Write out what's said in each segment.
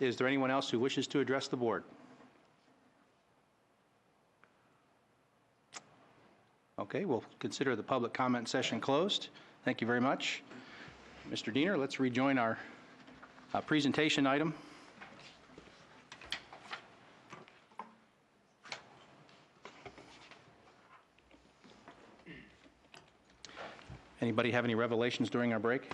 Is there anyone else who wishes to address the board? Okay, we'll consider the public comment session closed. Thank you very much. Mr. Diener, let's rejoin our presentation item. Anybody have any revelations during our break?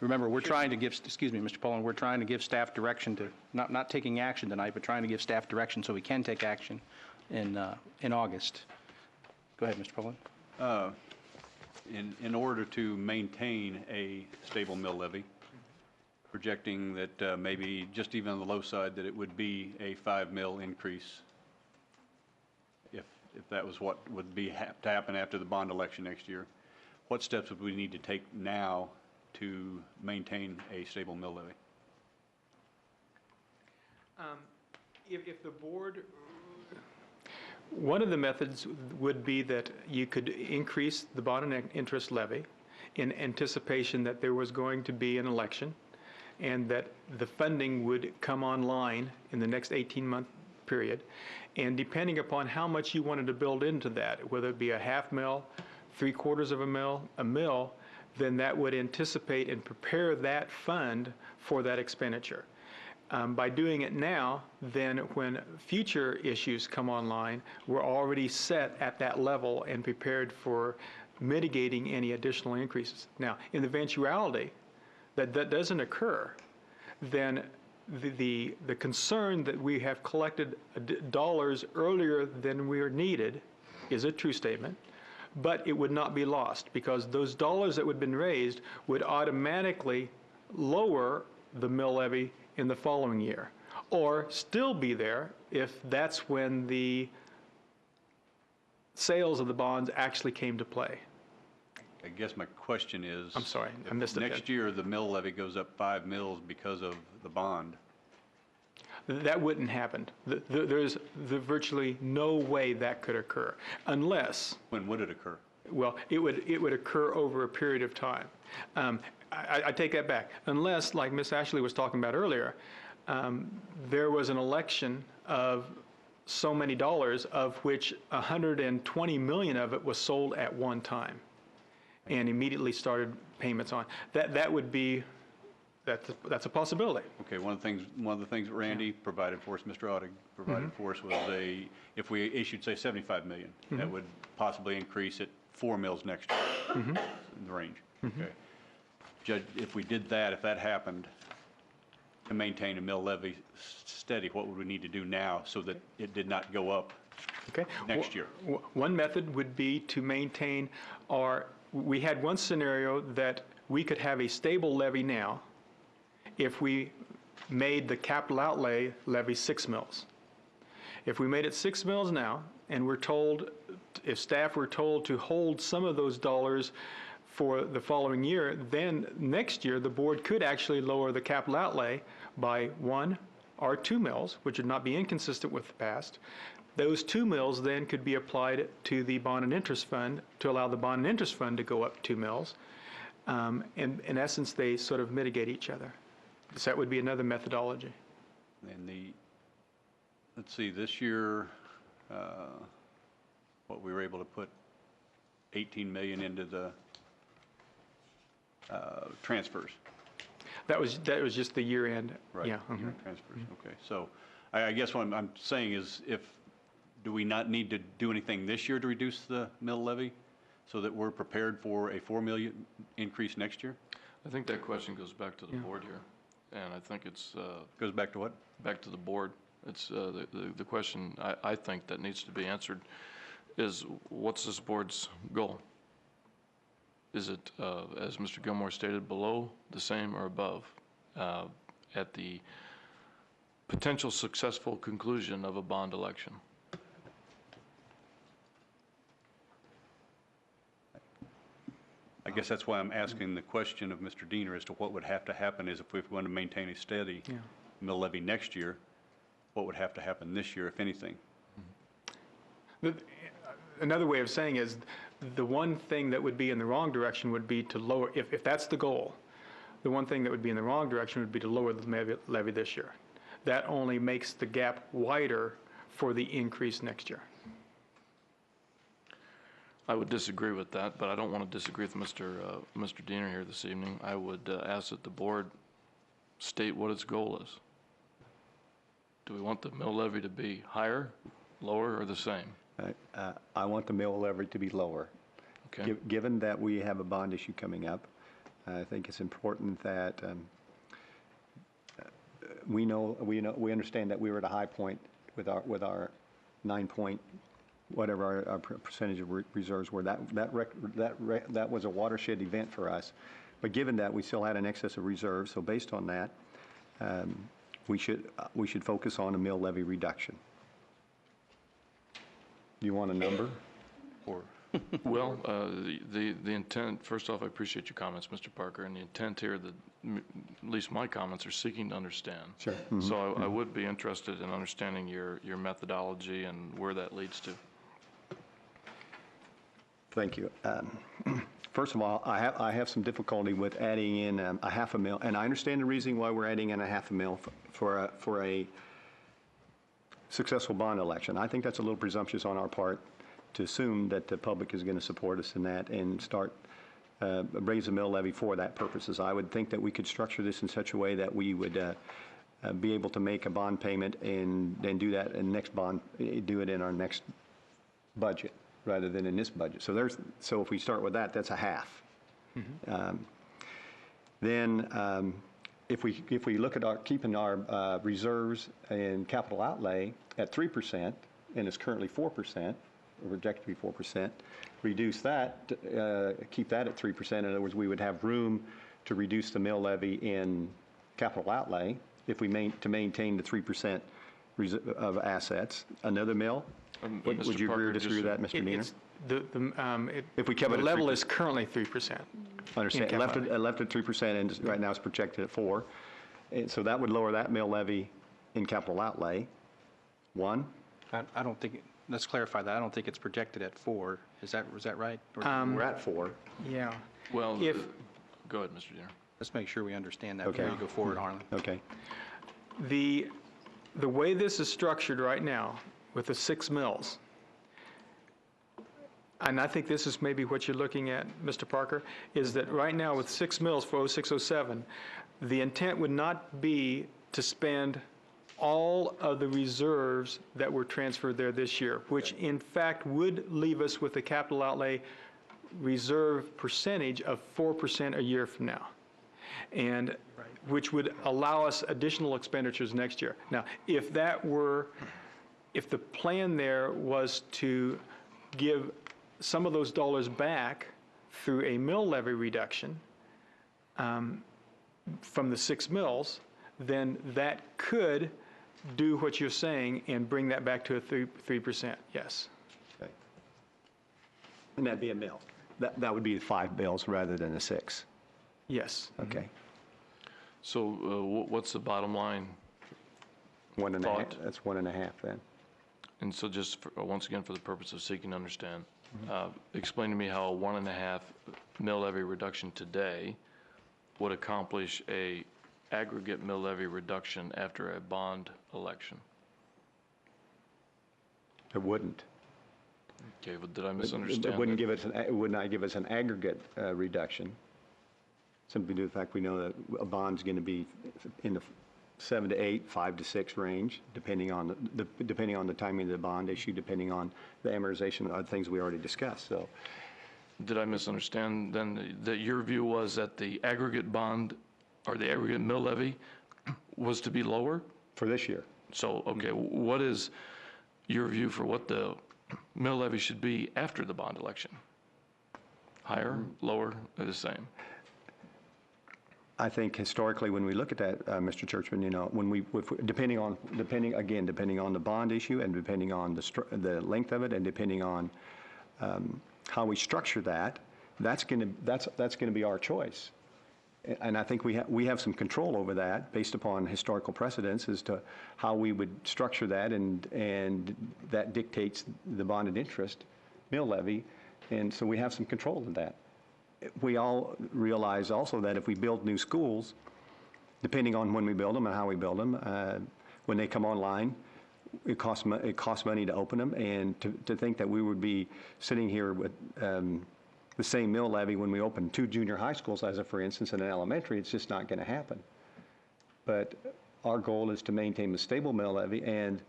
Remember, we're trying to give, excuse me, Mr. Poland, we're trying to give staff direction to, not taking action tonight, but trying to give staff direction so we can take action in August. Go ahead, Mr. Poland. In order to maintain a stable mill levy, projecting that maybe just even on the low side that it would be a 5 mil increase if that was what would have to happen after the bond election next year, what steps would we need to take now to maintain a stable mill levy? If the board, one of the methods would be that you could increase the bond and interest levy in anticipation that there was going to be an election and that the funding would come online in the next 18-month period. And depending upon how much you wanted to build into that, whether it be a half mil, 3/4 of a mil, then that would anticipate and prepare that fund for that expenditure. By doing it now, then when future issues come online, we're already set at that level and prepared for mitigating any additional increases. Now, in the eventuality that that doesn't occur, then the concern that we have collected dollars earlier than we are needed is a true statement. But it would not be lost because those dollars that would have been raised would automatically lower the mill levy in the following year, or still be there if that's when the sales of the bonds actually came to play. I guess my question is, I'm sorry, I missed it. Next year the mill levy goes up 5 mils because of the bond. That wouldn't happen. There's virtually no way that could occur unless. When would it occur? Well, it would occur over a period of time. I take that back. Unless, like Ms. Ashley was talking about earlier, there was an election of so many dollars, of which 120 million of it was sold at one time, and immediately started payments on. That would be. That's a possibility. Okay, one of the things that Randy provided for us, Mr. Olathe provided for us was if we issued, say, 75 million, that would possibly increase it 4 mils next year in the range. Okay. Judge, if we did that, if that happened, to maintain a mill levy steady, what would we need to do now so that it did not go up next year? One method would be to maintain we had one scenario that we could have a stable levy now if we made the capital outlay levy 6 mils. If we made it 6 mils now, and we're told, if staff were told to hold some of those dollars for the following year, then next year the board could actually lower the capital outlay by 1 or 2 mils, which would not be inconsistent with the past. Those 2 mils then could be applied to the bond and interest fund to allow the bond and interest fund to go up 2 mils. And in essence, they sort of mitigate each other. So that would be another methodology. And let's see, this year, we were able to put 18 million into the transfers. That was just the year end. Right. Yeah. Transfers. Okay. So I guess what I'm saying is, do we not need to do anything this year to reduce the mill levy so that we're prepared for a 4 million increase next year? I think that question goes back to the board here. And I think it's goes back to what? Back to the board. It's the question I think that needs to be answered is, what's this board's goal? Is it, as Mr. Gilmore stated, below, the same, or above at the potential successful conclusion of a bond election? I guess that's why I'm asking the question of Mr. Diener as to what would have to happen is if we want to maintain a steady mill levy next year, what would have to happen this year, if anything? another way of saying is, the one thing that would be in the wrong direction would be to lower, if that's the goal, the one thing that would be in the wrong direction would be to lower the levy this year. That only makes the gap wider for the increase next year. I would disagree with that, but I don't want to disagree with Mr. Diener here this evening. I would ask that the board state what its goal is. Do we want the mill levy to be higher, lower, or the same? I want the mill levy to be lower. Okay. Given that we have a bond issue coming up, I think it's important that we understand that we were at a high point with our 9 point, whatever our percentage of reserves were. That was a watershed event for us. But given that we still had an excess of reserves, so based on that, we should focus on a mill levy reduction. Do you want a number? Or Well, the intent, first off, I appreciate your comments, Mr. Parker, and the intent here that, at least my comments, are seeking to understand. Sure. So I would be interested in understanding your methodology and where that leads to. Thank you. First of all, I have some difficulty with adding in a $500,000, and I understand the reason why we're adding in a $500,000 for a successful bond election. I think that's a little presumptuous on our part to assume that the public is going to support us in that and start raise the mill levy for that purposes. I would think that we could structure this in such a way that we would be able to make a bond payment and then do that in next bond, do it in our next budget rather than in this budget. So if we start with that, that's a half. Then if we look at keeping our reserves and capital outlay at 3%, and it's currently 4%, or projected to be 4%, reduce that, keep that at 3%. In other words, we would have room to reduce the mill levy in capital outlay if we maintain the 3% of assets. Another mill? Would you agree or disagree with that, Mr. Diener? If we kept it The at level 3%. is currently 3%. Understand. in Left capital at 3%, and right now it's projected at 4%. And so that would lower that mill levy in capital outlay. One. I don't think, let's clarify that. I don't think it's projected at 4. Was that right? Or- We're at 4. Yeah. Well, If- go ahead, Mr. Diener. Let's make sure we understand that Okay. before you go forward, Harlan. Okay. The way this is structured right now with the 6 mills, and I think this is maybe what you're looking at, Mr. Parker, is that right now with 6 mills for 0607, the intent would not be to spend all of the reserves that were transferred there this year, which in fact would leave us with a capital outlay reserve percentage of 4% a year from now, and which would allow us additional expenditures next year. Now, if the plan there was to give some of those dollars back through a mill levy reduction from the 6 mills, then that could do what you're saying and bring that back to a 3%, yes. Okay. And that'd be a mill. That would be 5 mills rather than the 6. Yes. Okay. So what's the bottom line? 1.5. Thought. That's 1.5 then. And so just once again, for the purpose of seeking to understand, explain to me how a 1.5 mill levy reduction today would accomplish a aggregate mill levy reduction after a bond election. It wouldn't. Okay, but did I misunderstand? It wouldn't give us it would not give us an aggregate reduction. Simply due to the fact we know that a bond's going to be in the 7 to 8, 5 to 6 range, depending on the timing of the bond issue, depending on the amortization of things we already discussed. So, Did I misunderstand then that your view was that the aggregate bond or the aggregate mill levy was to be lower? for this year, So, okay, what is your view for what the mill levy should be after the bond election? Higher, lower, or the same? I think historically, when we look at that, Mr. Churchman, depending on the bond issue and depending on the length of it and depending on how we structure that, that's going to be our choice. And I think we have some control over that based upon historical precedents as to how we would structure that, and that dictates the bonded interest mill levy, and so we have some control of that. We all realize also that if we build new schools, depending on when we build them and how we build them, when they come online, it costs money to open them, and to think that we would be sitting here with the same mill levy when we open 2 junior high schools, as a for instance, in an elementary, it's just not going to happen. But our goal is to maintain a stable mill levy, and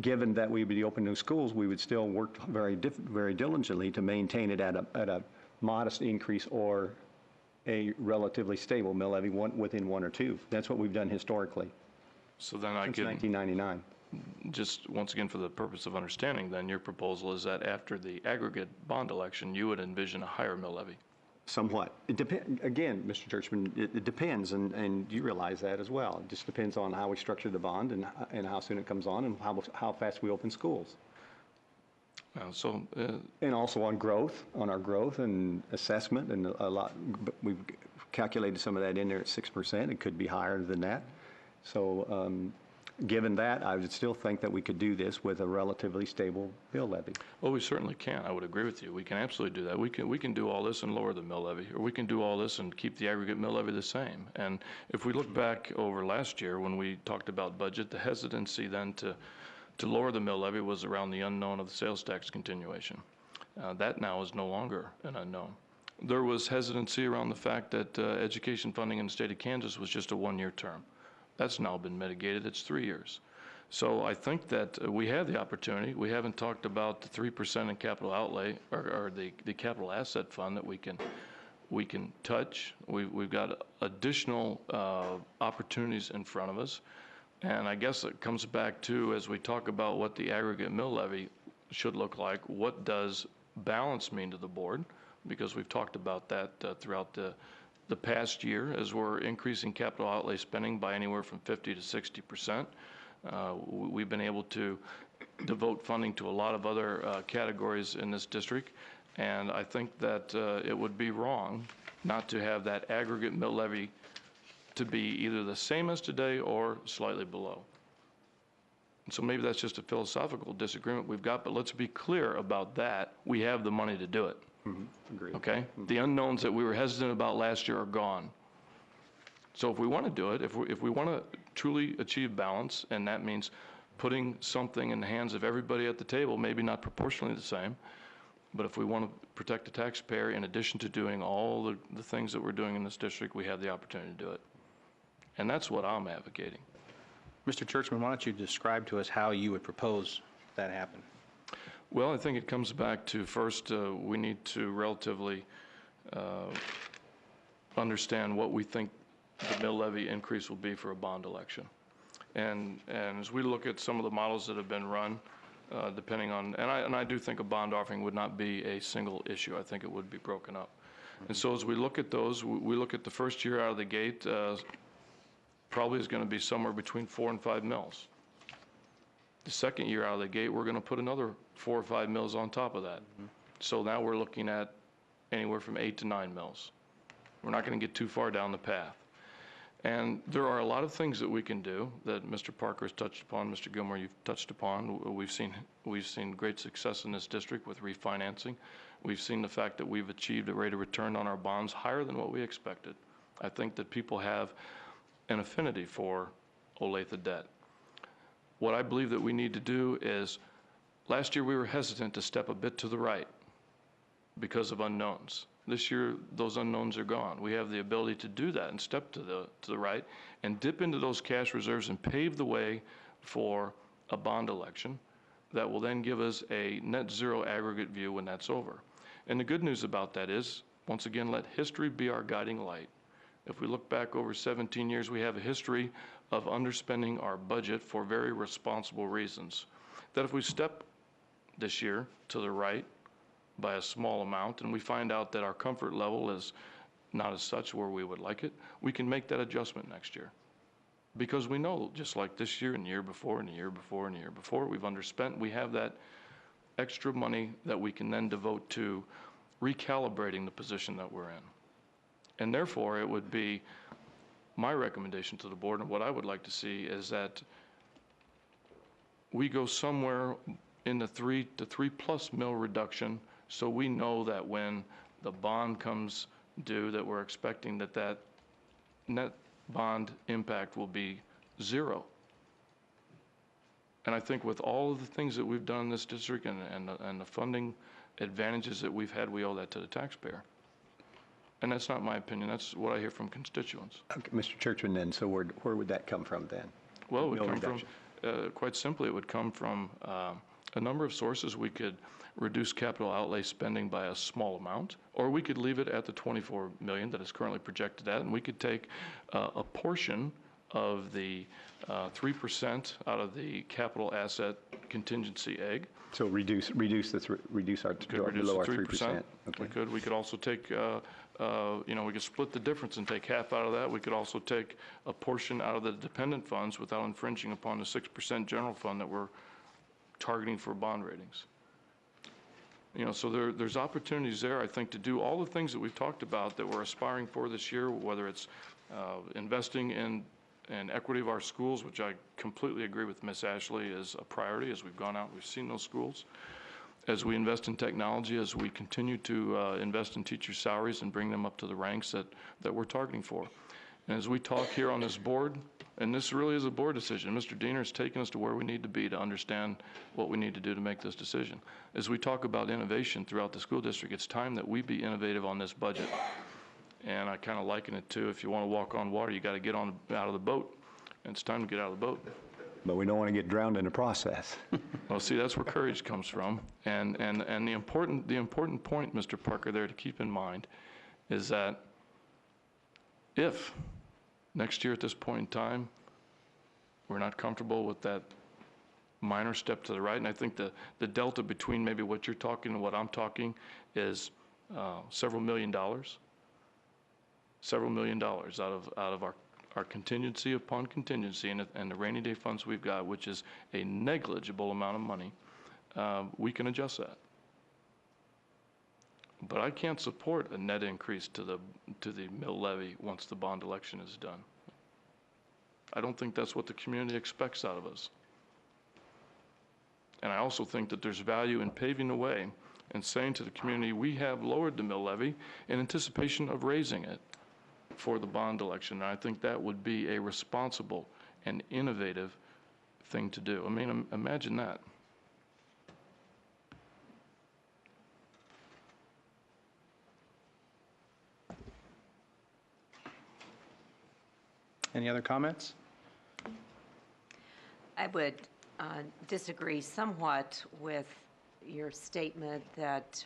given that we would be opening new schools, we would still work very diligently to maintain it at a modest increase or a relatively stable mill levy within 1 or 2. That's what we've done historically So then I since could, 1999. just once again for the purpose of understanding, then your proposal is that after the aggregate bond election, you would envision a higher mill levy. Somewhat. It depends, again, Mr. Churchman, it depends, and you realize that as well. It just depends on how we structure the bond and how soon it comes on and how fast we open schools. And also on our growth and assessment, and a lot, we've calculated some of that in there at 6%. It could be higher than that. So given that, I would still think that we could do this with a relatively stable mill levy. Well, we certainly can. I would agree with you. We can absolutely do that. We can do all this and lower the mill levy, or we can do all this and keep the aggregate mill levy the same. And if we look back over last year when we talked about budget, the hesitancy then to lower the mill levy was around the unknown of the sales tax continuation. That now is no longer an unknown. There was hesitancy around the fact that education funding in the state of Kansas was just a 1-year term. That's now been mitigated. It's 3 years. So I think that we have the opportunity. We haven't talked about the 3% in capital outlay or the capital asset fund that we can touch. We've got additional opportunities in front of us. And I guess it comes back to, as we talk about what the aggregate mill levy should look like, what does balance mean to the board? Because we've talked about that throughout the past year, as we're increasing capital outlay spending by anywhere from 50 to 60%. We've been able to devote funding to a lot of other categories in this district, and I think that it would be wrong not to have that aggregate mill levy to be either the same as today or slightly below. And so maybe that's just a philosophical disagreement we've got, but let's be clear about that. We have the money to do it. Agreed. Okay? The unknowns that we were hesitant about last year are gone. So if we want to do it, if we want to truly achieve balance, and that means putting something in the hands of everybody at the table, maybe not proportionally the same, but if we want to protect the taxpayer, in addition to doing all the things that we're doing in this district, we have the opportunity to do it. And that's what I'm advocating. Mr. Churchman, why don't you describe to us how you would propose that happen? Well, I think it comes back to, first, we need to relatively understand what we think the mill levy increase will be for a bond election. And as we look at some of the models that have been run, depending on, and I do think a bond offering would not be a single issue. I think it would be broken up. And so as we look at those, we look at the first year out of the gate, probably is going to be somewhere between 4 and 5 mils. The second year out of the gate, we're going to put another 4 or 5 mils on top of that. So now we're looking at anywhere from 8 to 9 mils. We're not going to get too far down the path. And there are a lot of things that we can do that Mr. Parker has touched upon, Mr. Gilmore, you've touched upon. We've seen great success in this district with refinancing. We've seen the fact that we've achieved a rate of return on our bonds higher than what we expected. I think that people have an affinity for Olathe debt. What I believe that we need to do is, last year we were hesitant to step a bit to the right because of unknowns. This year, those unknowns are gone. We have the ability to do that and step to the right and dip into those cash reserves and pave the way for a bond election that will then give us a net zero aggregate view when that's over. And the good news about that is, once again, let history be our guiding light. If we look back over 17 years, we have a history of underspending our budget for very responsible reasons. That if we step this year to the right by a small amount and we find out that our comfort level is not as such where we would like it, we can make that adjustment next year. Because we know, just like this year and the year before and the year before and the year before, we've underspent. We have that extra money that we can then devote to recalibrating the position that we're in. And therefore, it would be my recommendation to the board, and what I would like to see is that we go somewhere in the 3 to 3+ mil reduction, so we know that when the bond comes due, that we're expecting that net bond impact will be 0. And I think with all of the things that we've done in this district and the funding advantages that we've had, we owe that to the taxpayer. And that's not my opinion, that's what I hear from constituents. Okay, Mr. Churchman, then, so where would that come from then? Well, it would Mill come reduction. from, quite simply, it would come from a number of sources. We could reduce capital outlay spending by a small amount, or we could leave it at the 24 million that is currently projected at, and we could take a portion of the 3% out of the capital asset contingency egg. So reduce our, Could reduce below the our 3%. 3%? We could also take, we could split the difference and take half out of that. We could also take a portion out of the dependent funds without infringing upon the 6% general fund that we're targeting for bond ratings. So there's opportunities there, I think, to do all the things that we've talked about that we're aspiring for this year, whether it's investing in equity of our schools, which I completely agree with Ms. Ashley is a priority as we've gone out and we've seen those schools. As we invest in technology, as we continue to invest in teacher salaries and bring them up to the ranks that we're targeting for. And as we talk here on this board, and this really is a board decision, Mr. Diener has taken us to where we need to be to understand what we need to do to make this decision. As we talk about innovation throughout the school district, it's time that we be innovative on this budget. And I kind of liken it to, if you want to walk on water, you got to get out of the boat. And it's time to get out of the boat. But we don't want to get drowned in the process. Well, see, that's where courage comes from. And the important point, Mr. Parker, there to keep in mind is that if next year at this point in time, we're not comfortable with that minor step to the right, and I think the delta between maybe what you're talking and what I'm talking is several million dollars out of our contingency upon contingency and the rainy day funds we've got, which is a negligible amount of money, we can adjust that. But I can't support a net increase to the mill levy once the bond election is done. I don't think that's what the community expects out of us. And I also think that there's value in paving the way and saying to the community, we have lowered the mill levy in anticipation of raising it for the bond election. And I think that would be a responsible and innovative thing to do. I mean, imagine that. Any other comments? I would disagree somewhat with your statement that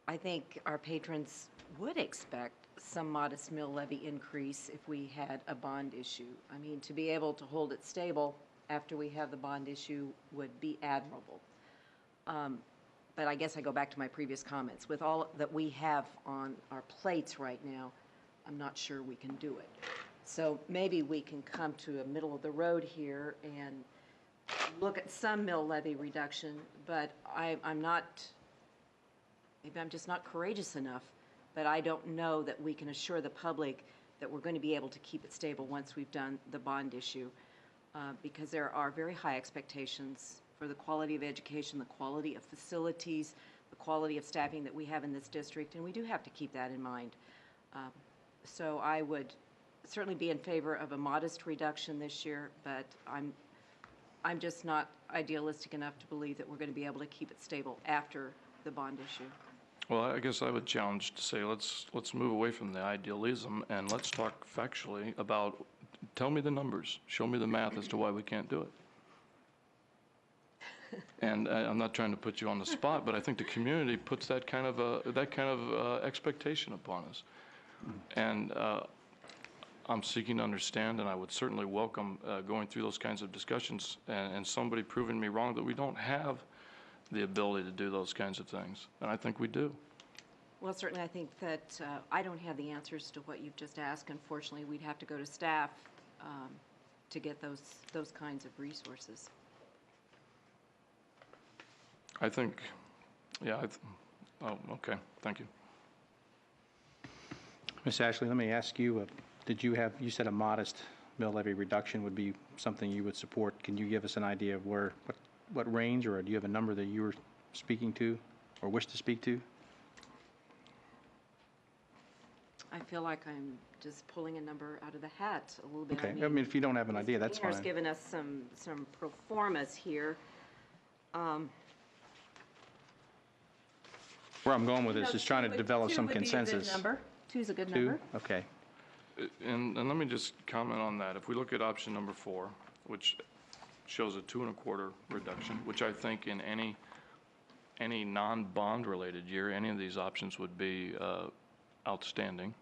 I think our patrons would expect some modest mill levy increase if we had a bond issue. I mean, to be able to hold it stable after we have the bond issue would be admirable. But I guess I go back to my previous comments. With all that we have on our plates right now, I'm not sure we can do it. So maybe we can come to a middle of the road here and look at some mill levy reduction, but I'm not, maybe I'm just not courageous enough, but I don't know that we can assure the public that we're going to be able to keep it stable once we've done the bond issue, because there are very high expectations for the quality of education, the quality of facilities, the quality of staffing that we have in this district, and we do have to keep that in mind. So I would certainly be in favor of a modest reduction this year, but I'm just not idealistic enough to believe that we're going to be able to keep it stable after the bond issue. Well, I guess I would challenge to say let's move away from the idealism and let's talk factually about, tell me the numbers, show me the math as to why we can't do it. And I'm not trying to put you on the spot, but I think the community puts that kind of expectation upon us. And I'm seeking to understand, and I would certainly welcome going through those kinds of discussions and somebody proving me wrong that we don't have the ability to do those kinds of things. And I think we do. Well, certainly I think that I don't have the answers to what you've just asked. Unfortunately, we'd have to go to staff to get those kinds of resources. I think, yeah, oh, okay, thank you. Ms. Ashley, let me ask you, you said a modest mill levy reduction would be something you would support. Can you give us an idea of what range, or do you have a number that you were speaking to or wish to speak to? I feel like I'm just pulling a number out of the hat a little bit. Okay, I mean, if you don't have an idea, that's Peter's fine. given us some pro formas here. Where I'm going with this is trying to develop some consensus. Two's a good Two? number. Okay. And let me just comment on that. If we look at option number 4, which shows a 2.25 reduction, which I think in any non-bond related year, any of these options would be outstanding.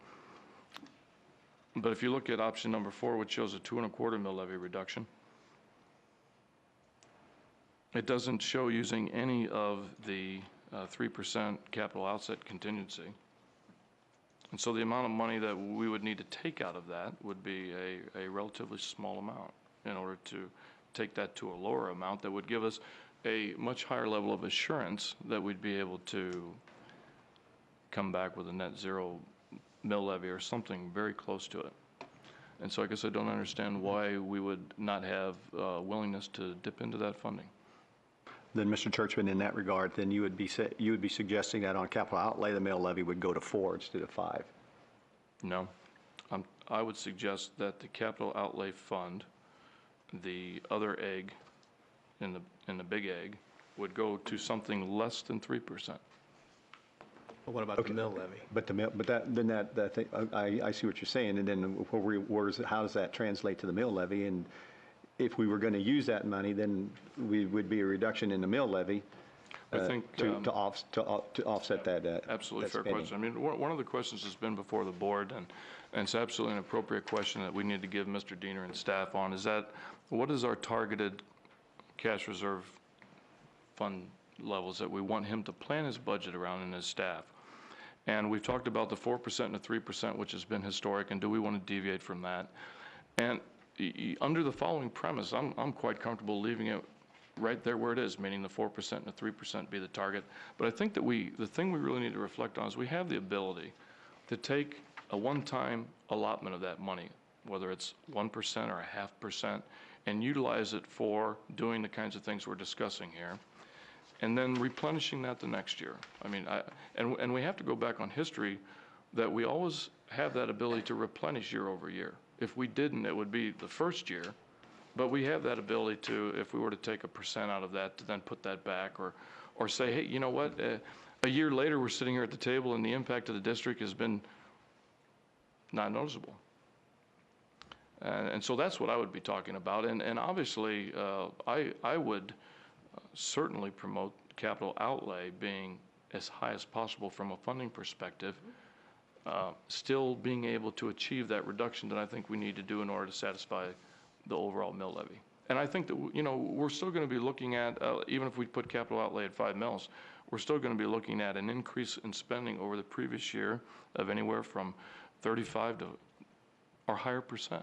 But if you look at option number 4, which shows a 2.25 mill levy reduction, it doesn't show using any of the 3% capital outset contingency. And so the amount of money that we would need to take out of that would be a relatively small amount in order to take that to a lower amount that would give us a much higher level of assurance that we'd be able to come back with a net zero mill levy or something very close to it. And so I guess I don't understand why we would not have willingness to dip into that funding. Then, Mr. Churchman, in that regard, then you would be suggesting that on capital outlay, the mill levy would go to 4 instead of 5. No. I would suggest that the capital outlay fund, the other egg in the big egg, would go to something less than 3%. Well, what about the mill levy? But that thing, I see what you're saying, and then how does that translate to the mill levy? And if we were going to use that money, then we would be a reduction in the mill levy I think to offset that. Absolutely that fair spending. question. I mean, one of the questions that's been before the board, and it's absolutely an appropriate question that we need to give Mr. Diener and staff on, is that what is our targeted cash reserve fund levels that we want him to plan his budget around and his staff? And we've talked about the 4% and the 3%, which has been historic, and do we want to deviate from that? And under the following premise, I'm quite comfortable leaving it right there where it is, meaning the 4% and the 3% be the target. But I think that the thing we really need to reflect on is we have the ability to take a one-time allotment of that money, whether it's 1% or 0.5%, and utilize it for doing the kinds of things we're discussing here, and then replenishing that the next year. I mean, and we have to go back on history that we always have that ability to replenish year over year. If we didn't, it would be the first year, but we have that ability to, if we were to take 1% out of that, to then put that back, or say, hey, you know what, a year later we're sitting here at the table and the impact of the district has been not noticeable. And so that's what I would be talking about. And obviously, I would certainly promote capital outlay being as high as possible from a funding perspective, still being able to achieve that reduction that I think we need to do in order to satisfy the overall mill levy. And I think that, you know, we're still going to be looking at, even if we put capital outlay at 5 mils, we're still going to be looking at an increase in spending over the previous year of anywhere from 35 to or higher %,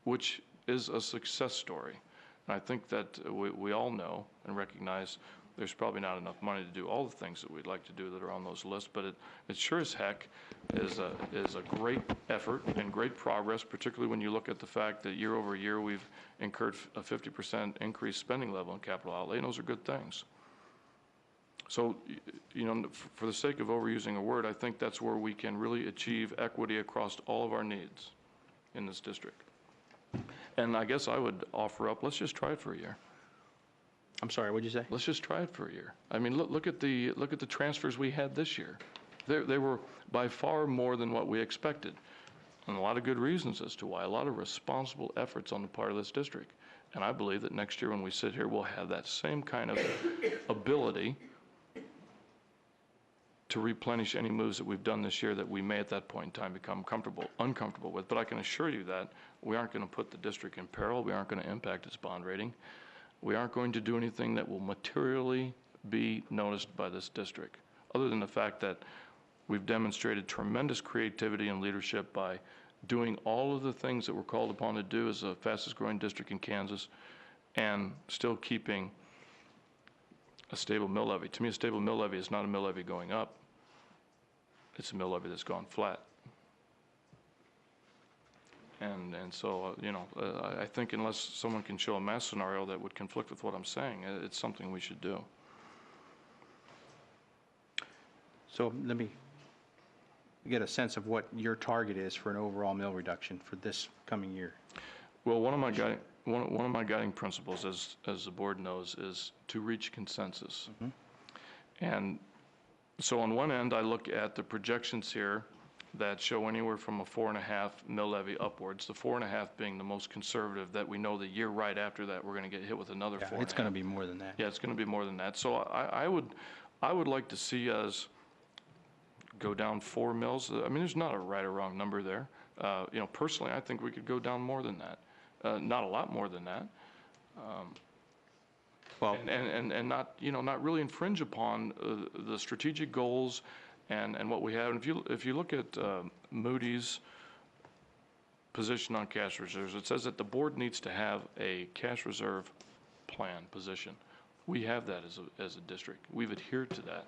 which is a success story. And I think that we all know and recognize there's probably not enough money to do all the things that we'd like to do that are on those lists, but it sure as heck is a great effort and great progress, particularly when you look at the fact that year over year we've incurred a 50% increased spending level in capital outlay, and those are good things. So, you know, for the sake of overusing a word, I think that's where we can really achieve equity across all of our needs in this district. And I guess I would offer up, let's just try it for a year. I'm sorry, what'd you say? Let's just try it for a year. I mean, look at the transfers we had this year. They were by far more than what we expected, and a lot of good reasons as to why. A lot of responsible efforts on the part of this district. And I believe that next year when we sit here, we'll have that same kind of ability to replenish any moves that we've done this year that we may at that point in time become uncomfortable with. But I can assure you that we aren't going to put the district in peril. We aren't going to impact its bond rating. We aren't going to do anything that will materially be noticed by this district, other than the fact that we've demonstrated tremendous creativity and leadership by doing all of the things that we're called upon to do as the fastest growing district in Kansas and still keeping a stable mill levy. To me, a stable mill levy is not a mill levy going up. It's a mill levy that's gone flat. And so, I think unless someone can show a math scenario that would conflict with what I'm saying, it's something we should do. So let me get a sense of what your target is for an overall mill reduction for this coming year. Well, one of my guiding principles, as the board knows, is to reach consensus. And so on one end, I look at the projections here that show anywhere from a 4.5 mill levy upwards, the 4.5 being the most conservative, that we know the year right after that, we're going to get hit with another 4.5. It's going to be more than that. Yeah, it's going to be more than that. So I would like to see us go down 4 mills. I mean, there's not a right or wrong number there. Personally, I think we could go down more than that. Not a lot more than that. Well, And not really infringe upon the strategic goals and what we have. And if you look at Moody's position on cash reserves, it says that the board needs to have a cash reserve plan position. We have that as a district. We've adhered to that.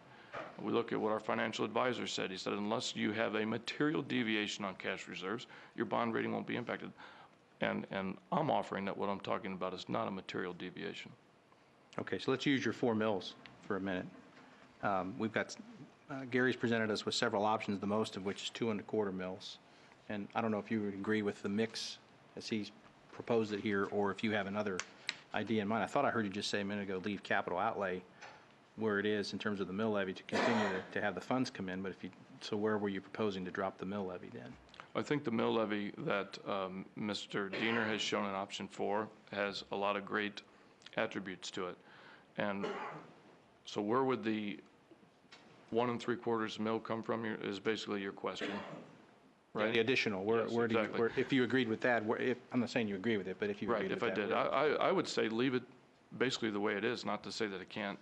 We look at what our financial advisor said. He said, unless you have a material deviation on cash reserves, your bond rating won't be impacted. And I'm offering that what I'm talking about is not a material deviation. okay, so let's use your 4 mills for a minute. We've got, Gary's presented us with several options, the most of which is 2.25 mills. And I don't know if you would agree with the mix as he's proposed it here, or if you have another idea in mind. I thought I heard you just say a minute ago, leave capital outlay where it is in terms of the mill levy to continue to have the funds come in, but so where were you proposing to drop the mill levy then? I think the mill levy that Mr. Diener has shown an option for has a lot of great attributes to it. And so where would the 1 3/4 mill come from is basically your question, right? The additional, Yes, exactly. if you agreed with that, I'm not saying you agree with it, but if you agreed Right, with if that. I did. I would say leave it basically the way it is, not to say that it can't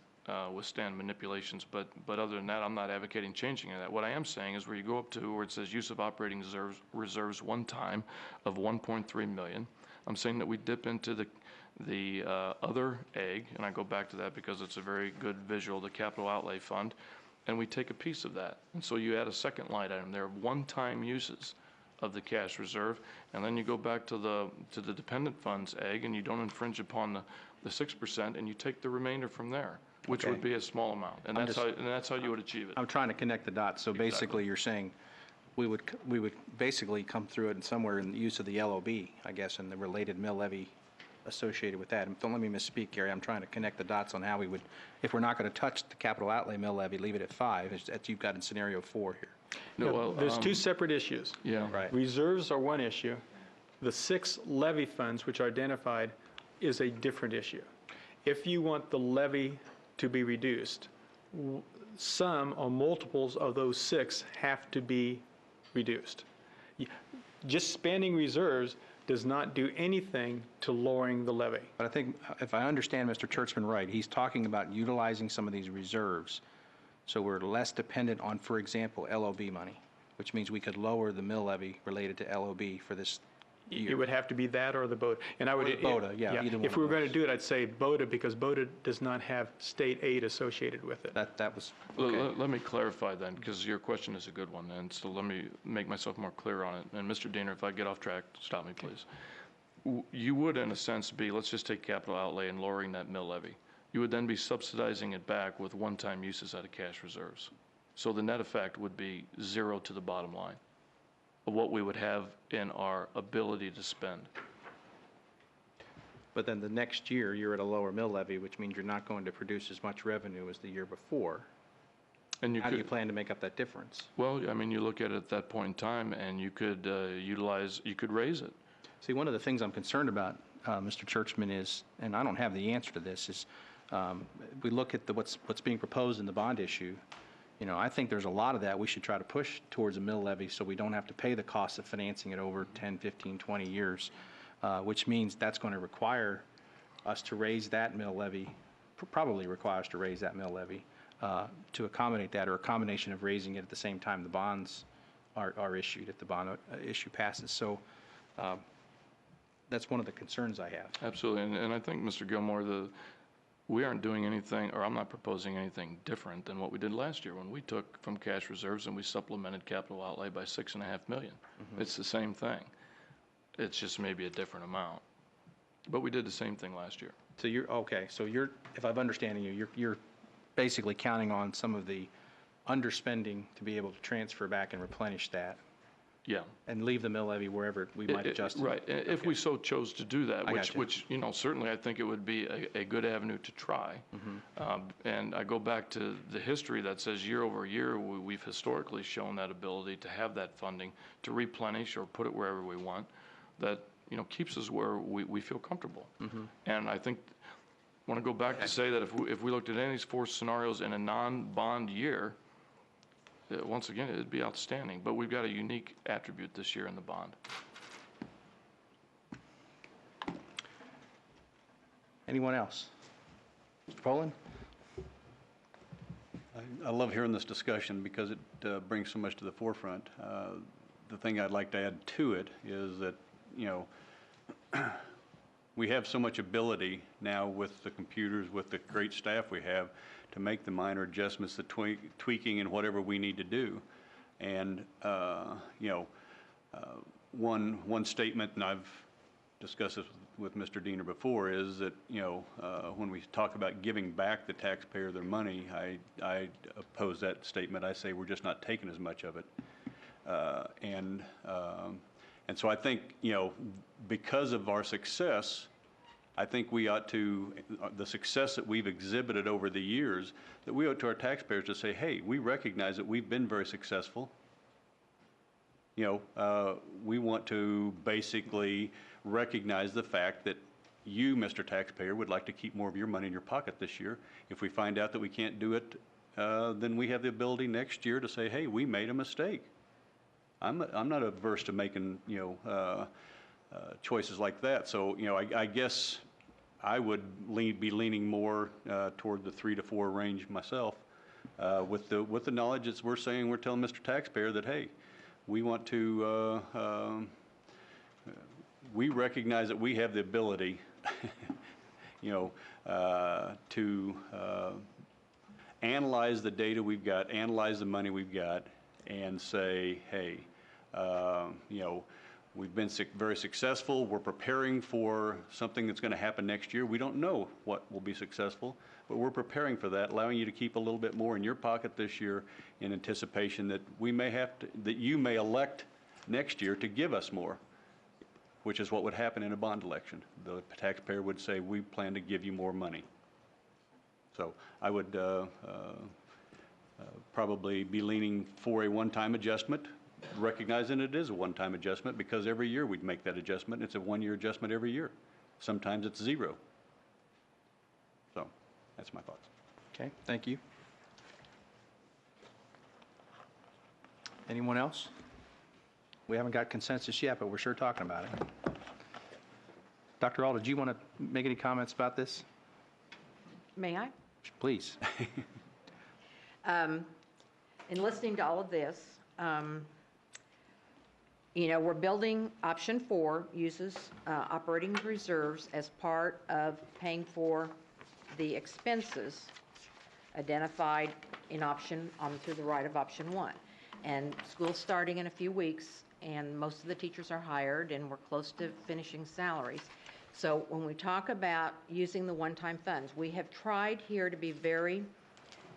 withstand manipulations, but other than that, I'm not advocating changing that. What I am saying is where you go up to where it says use of operating reserves one time of 1.3 million, I'm saying that we dip into the other egg, and I go back to that because it's a very good visual, the capital outlay fund, and we take a piece of that. And so you add a second line item there, one-time uses of the cash reserve, and then you go back to the dependent funds egg, and you don't infringe upon the 6%, and you take the remainder from there, which Okay. would be a small amount, and that's how you would achieve it. I'm trying to connect the dots. So basically, you're saying we would basically come through it in somewhere in the use of the LOB, I guess, and the related mill levy associated with that. And don't let me misspeak, Gary. I'm trying to connect the dots on how we would, if we're not going to touch the capital outlay mill levy, leave it at 5, as you've got in scenario 4 here. No, well, There's two separate issues. Yeah. Right. Reserves are one issue. The 6 levy funds, which are identified, is a different issue. If you want the levy to be reduced, some or multiples of those 6 have to be reduced. Just spending reserves does not do anything to lowering the levy. But I think, if I understand Mr. Churchman right, he's talking about utilizing some of these reserves so we're less dependent on, for example, LOB money, which means we could lower the mill levy related to LOB for this year. It would have to be that or the BOTA. And I would, the BOTA, yeah, either one If of we were going to those. do it, I'd say BOTA, because BOTA does not have state aid associated with it. That was, okay. Let me clarify then, because your question is a good one, and so let me make myself more clear on it. And Mr. Diener, if I get off track, stop me, please. You would, in a sense, be, let's just take capital outlay and lowering that mill levy. You would then be subsidizing it back with one-time uses out of cash reserves. So the net effect would be 0 to the bottom line of what we would have in our ability to spend. But then the next year, you're at a lower mill levy, which means you're not going to produce as much revenue as the year before. And you How do you could, plan to make up that difference? well, I mean, you look at it at that point in time, and you could you could raise it. See, one of the things I'm concerned about, Mr. Churchman, is, and I don't have the answer to this, is we look at what's being proposed in the bond issue. I think there's a lot of that we should try to push towards a mill levy so we don't have to pay the cost of financing it over 10, 15, 20 years, which means that's going to require us to raise that mill levy, probably require us to raise that mill levy to accommodate that, or a combination of raising it at the same time the bonds are issued, if the bond issue passes. So that's one of the concerns I have. Absolutely, and I think, Mr. Gilmore, we aren't doing anything, or I'm not proposing anything different than what we did last year when we took from cash reserves and we supplemented capital outlay by $6.5 million. It's the same thing. It's just maybe a different amount. But we did the same thing last year. So if I'm understanding you, you're basically counting on some of the underspending to be able to transfer back and replenish that Yeah. and leave the mill levy wherever we might adjust it. Right, if we so chose to do that, I got you. which, certainly I think it would be a good avenue to try. And I go back to the history that says year over year, we've historically shown that ability to have that funding to replenish or put it wherever we want, that, keeps us where we feel comfortable. And I think, I want to go back to say that if we looked at any of these four scenarios in a non-bond year, once again, it'd be outstanding, but we've got a unique attribute this year in the bond. Anyone else? Mr. Poland? I love hearing this discussion because it brings so much to the forefront. The thing I'd like to add to it is that, we have so much ability now with the computers, with the great staff we have, to make the minor adjustments, the tweaking and whatever we need to do. And, one statement, and I've discussed this with Mr. Diener before, is that, when we talk about giving back the taxpayer their money, I oppose that statement. I say we're just not taking as much of it. And so I think, because of our success, I think we ought to, the success that we've exhibited over the years, that we owe it to our taxpayers to say, hey, we recognize that we've been very successful. We want to basically recognize the fact that you, Mr. Taxpayer, would like to keep more of your money in your pocket this year. If we find out that we can't do it, then we have the ability next year to say, hey, we made a mistake. I'm not averse to making, choices like that. So, I guess I would be leaning more toward the 3 to 4 range myself, with the knowledge that we're telling Mr. Taxpayer that, hey, we want to, we recognize that we have the ability, to analyze the data we've got, analyze the money we've got, and say, hey, we've been very successful. We're preparing for something that's going to happen next year. We don't know what will be successful, but we're preparing for that, allowing you to keep a little bit more in your pocket this year in anticipation that that you may elect next year to give us more, which is what would happen in a bond election. The taxpayer would say, we plan to give you more money. So I would probably be leaning for a one-time adjustment, recognizing it is a one-time adjustment because every year we'd make that adjustment. It's a one-year adjustment every year. Sometimes it's 0. So that's my thoughts. Okay, thank you. Anyone else? We haven't got consensus yet, but we're sure talking about it. Dr. Auld, did you want to make any comments about this? May I? Please. In listening to all of this, we're building option 4 uses operating reserves as part of paying for the expenses identified in through the right of option 1. And school's starting in a few weeks, and most of the teachers are hired, and we're close to finishing salaries. So when we talk about using the one-time funds, we have tried here to be very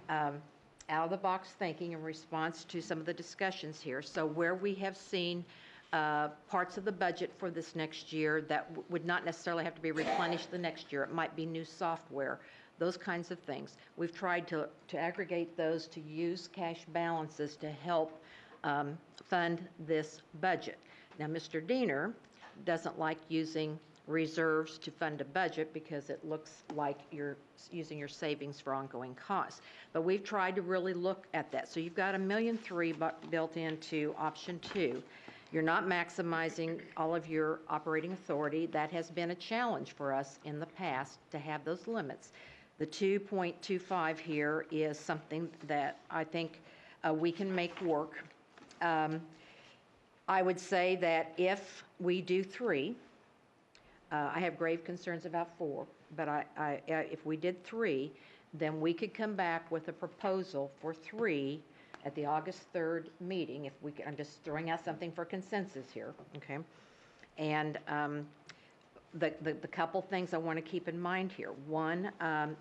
out-of-the-box thinking in response to some of the discussions here. So where we have seen parts of the budget for this next year that would not necessarily have to be replenished the next year, it might be new software, those kinds of things. We've tried to aggregate those to use cash balances to help fund this budget. Now, Mr. Diener doesn't like using reserves to fund a budget because it looks like you're using your savings for ongoing costs. But we've tried to really look at that. So you've got $1.3 million built into option 2. You're not maximizing all of your operating authority. That has been a challenge for us in the past to have those limits. The 2.25 here is something that I think we can make work. I would say that if we do 3, I have grave concerns about 4, but if we did 3, then we could come back with a proposal for 3 at the August 3rd meeting. I'm just throwing out something for consensus here, okay? And the couple things I want to keep in mind here. One,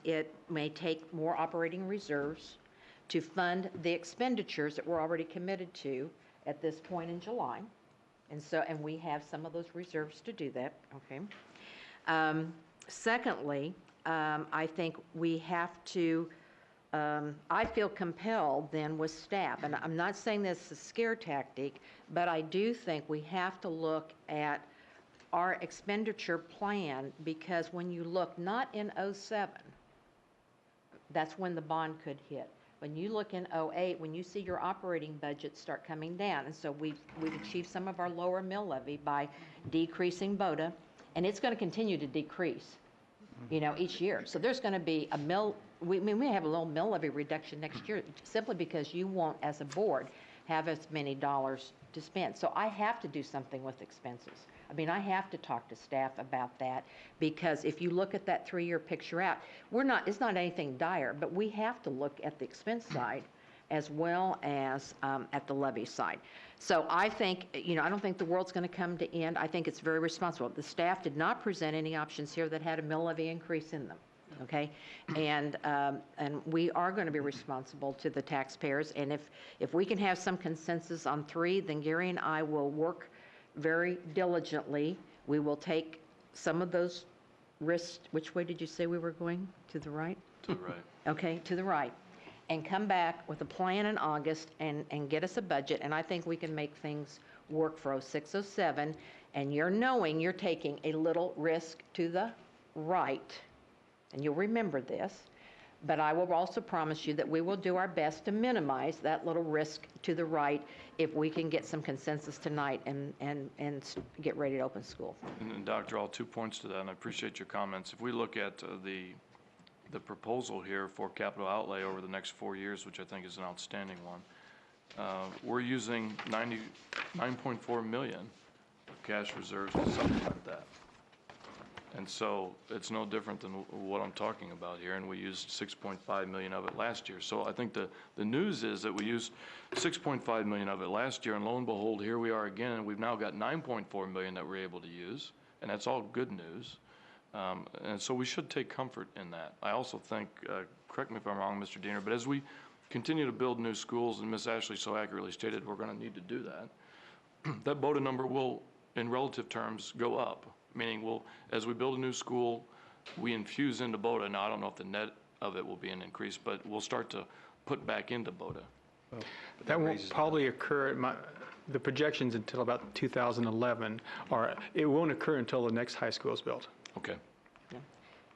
it may take more operating reserves to fund the expenditures that we're already committed to at this point in July. And we have some of those reserves to do that, okay? Secondly, I think we have to, I feel compelled then with staff, and I'm not saying this is a scare tactic, but I do think we have to look at our expenditure plan, because when you look not in '07, that's when the bond could hit. When you look in '08, when you see your operating budget start coming down, and so we've achieved some of our lower mill levy by decreasing BOTA, and it's going to continue to decrease, each year. So there's going to be a mill, we have a little mill levy reduction next year, simply because you won't, as a board, have as many dollars to spend. So I have to do something with expenses. I have to talk to staff about that, because if you look at that 3-year picture out, it's not anything dire, but we have to look at the expense side as well as at the levy side. So I think, I don't think the world's going to come to end. I think it's very responsible. The staff did not present any options here that had a mill levy increase in them, okay? And we are going to be responsible to the taxpayers, and if we can have some consensus on 3, then Gary and I will work very diligently. We will take some of those risks. Which way did you say we were going? To the right? To the right. Okay, to the right. And come back with a plan in August and get us a budget. And I think we can make things work for '06, '07. And you're taking a little risk to the right. And you'll remember this. But I will also promise you that we will do our best to minimize that little risk to the right if we can get some consensus tonight and get ready to open school. And Dr. All, 2 points to that, and I appreciate your comments. If we look at the proposal here for capital outlay over the next 4 years, which I think is an outstanding one, we're using $9.4 million of cash reserves to supplement that. And so it's no different than what I'm talking about here, and we used $6.5 million of it last year. So I think the news is that we used $6.5 million of it last year, and lo and behold, here we are again, and we've now got $9.4 million that we're able to use, and that's all good news. And so we should take comfort in that. I also think, correct me if I'm wrong, Mr. Diener, but as we continue to build new schools, and Ms. Ashley so accurately stated we're going to need to do that, that BOTA number will, in relative terms, go up. Meaning, as we build a new school, we infuse into BOTA. Now, I don't know if the net of it will be an increase, but we'll start to put back into BOTA. That won't probably occur, the projections until about 2011, or it won't occur until the next high school is built, Okay.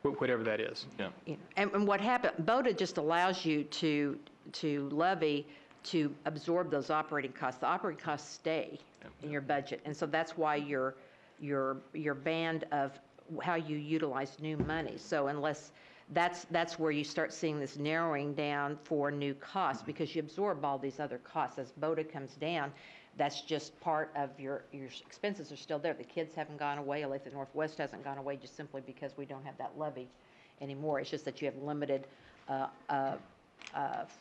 whatever that is. Yeah. And what happened, BOTA just allows you to levy to absorb those operating costs. The operating costs stay in your budget, and so that's why your band of how you utilize new money. So unless that's where you start seeing this narrowing down for new costs, because you absorb all these other costs. As BOTA comes down, that's just part of your expenses are still there. The kids haven't gone away. Olathe Northwest hasn't gone away just simply because we don't have that levy anymore. It's just that you have limited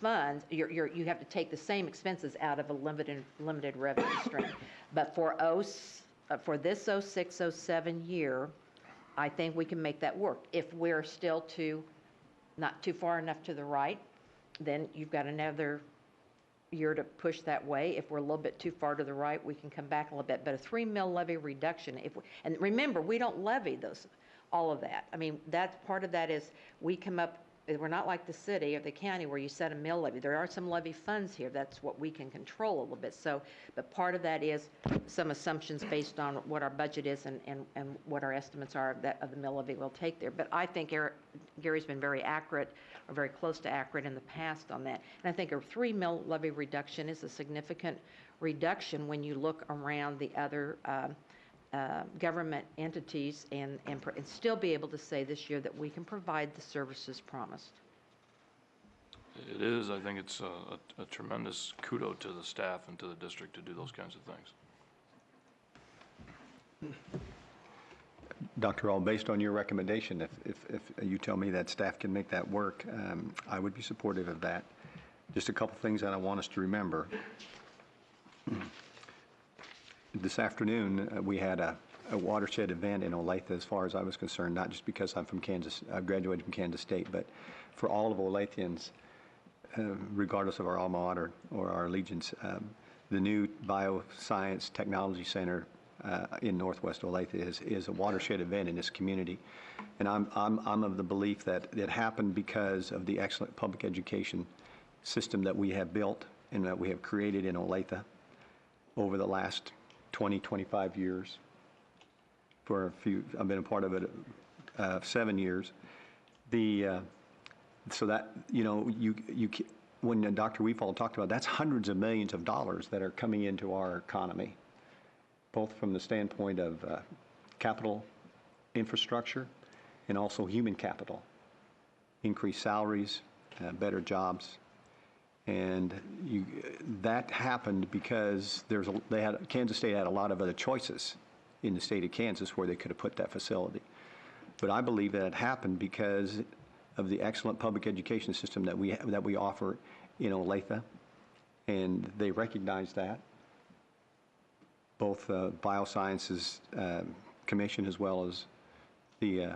funds. You have to take the same expenses out of a limited revenue stream. But for this '06, '07 year, I think we can make that work. If we're still not too far enough to the right, then you've got another year to push that way. If we're a little bit too far to the right, we can come back a little bit. But a 3 mil levy reduction, and remember, we don't levy all of that. That's part of that is we come up. We're not like the city or the county where you set a mill levy. There are some levy funds here. That's what we can control a little bit. So, but part of that is some assumptions based on what our budget is and what our estimates are of the mill levy we'll take there. But I think Gary's been very accurate or very close to accurate in the past on that. And I think a 3 mil levy reduction is a significant reduction when you look around the other government entities and still be able to say this year that we can provide the services promised. It is. I think it's a tremendous kudo to the staff and to the district to do those kinds of things. Dr. All, based on your recommendation, if you tell me that staff can make that work, I would be supportive of that. Just a couple things that I want us to remember. This afternoon, we had a a watershed event in Olathe as far as I was concerned, not just because I'm from Kansas, I graduated from Kansas State, but for all of Olathians, regardless of our alma mater or our allegiance. The new Bioscience Technology Center in Northwest Olathe is a watershed event in this community. And I'm of the belief that it happened because of the excellent public education system that we have built and that we have created in Olathe over the last 20, 25 years. For a few, I've been a part of it 7 years. So that, when Dr. Weefall talked about, that's hundreds of millions of dollars that are coming into our economy, both from the standpoint of capital infrastructure and also human capital, increased salaries, better jobs. And that happened because Kansas State had a lot of other choices in the state of Kansas where they could have put that facility. But I believe that it happened because of the excellent public education system that we offer in Olathe, and they recognize that. Both Biosciences Commission as well as the